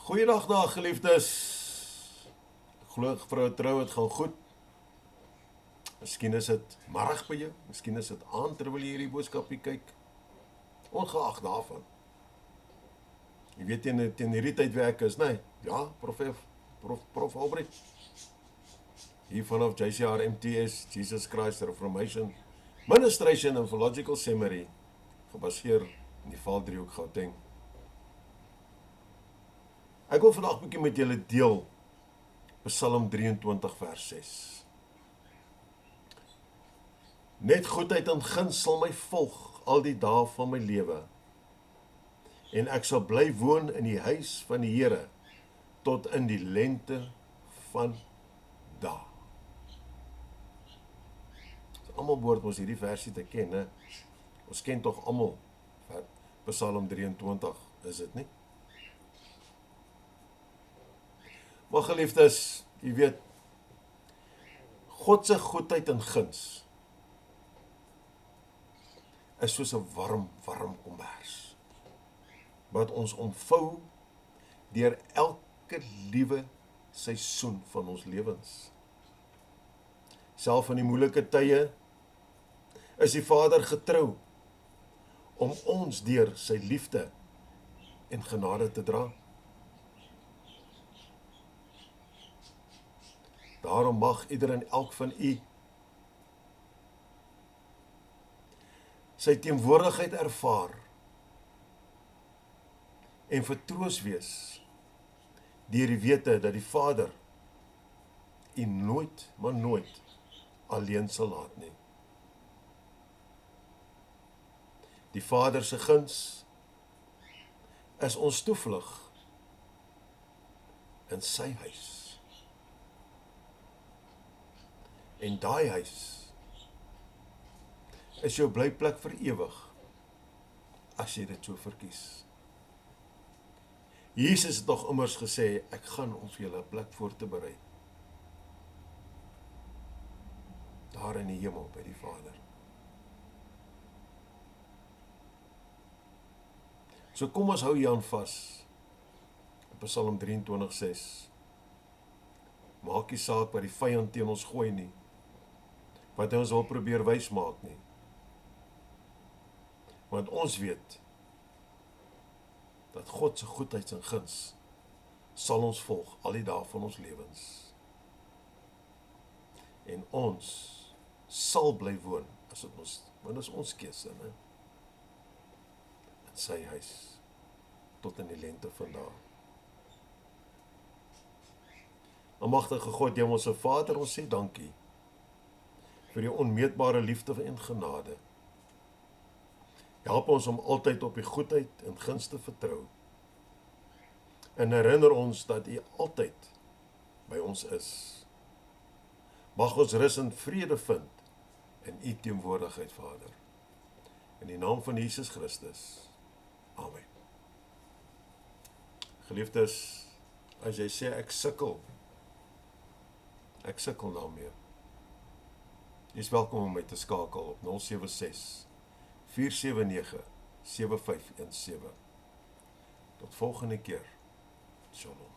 Goeiedag daar, geliefdes. Ek glo vrou trou, het gaan goed. Miskien is dit middag by jou, miskien is dit aand terwyl jy hierdie boodskapie kyk. Ongeag daarvan. Jy weet teen hierdie tyd werk is, nee? Ja, prof Albrecht. Hier vanaf JCR MTS, Jesus Christ Reformation Ministration and Theological Seminary, gebaseer in die Vaaldriehoek Gauteng. Ek wil vandag 'n bietjie met julle deel Psalm 23 vers 6. Net goedheid en guns sal my volg al die dae van my lewe, en ek sal bly woon in die huis van die Here tot in die lente van dae. Almal behoort ons hierdie versie te ken, hè? Ons ken tog almal Psalm 23, is dit nie? Maar geliefdes, jy weet, God se goedheid en guns is soos 'n warm kombers, wat ons omvou deur elke liewe seisoen van ons lewens. Self in die moeilike tye is die Vader getrou om ons deur sy liefde en genade te dra. Daarom mag ieder en elk van u sy teenwoordigheid ervaar en vertroos wees deur die wete dat die Vader u nooit, maar nooit alleen sal laat nie. Die Vader se guns is ons toevlug in sy huis. En daai huis is jou blyplek vir ewig, as jy dit so verkies. Jesus het nog immers gesê, ek gaan om vir julle 'n plek voor te berei. Daar in die hemel by die Vader. So kom ons hou Jan vas, op Psalm 23:6. Maak nie saak wat die vyand teen ons gooi nie, wat hy ons wil probeer wys maak nie. Want ons weet, dat God se goedheid en guns sal ons volg al die dae van ons lewens. En ons sal bly woon, as dit ons, want is ons keuse, né? In sy huis, tot in die lente van dae. Almagtige God, Hemelse Vader, ons sê dankie vir die onmeetbare liefde en genade. Help ons om altyd op die goedheid en guns te vertrou. En herinner ons dat U altyd by ons is. Mag ons rus en vrede vind in U teenwoordigheid, Vader. In die naam van Jesus Christus. Amen. Geliefdes, as jy sê ek sukkel daarmee. Jy is welkom om my te skakel op 076 479 7517. Tot volgende keer. Shalom.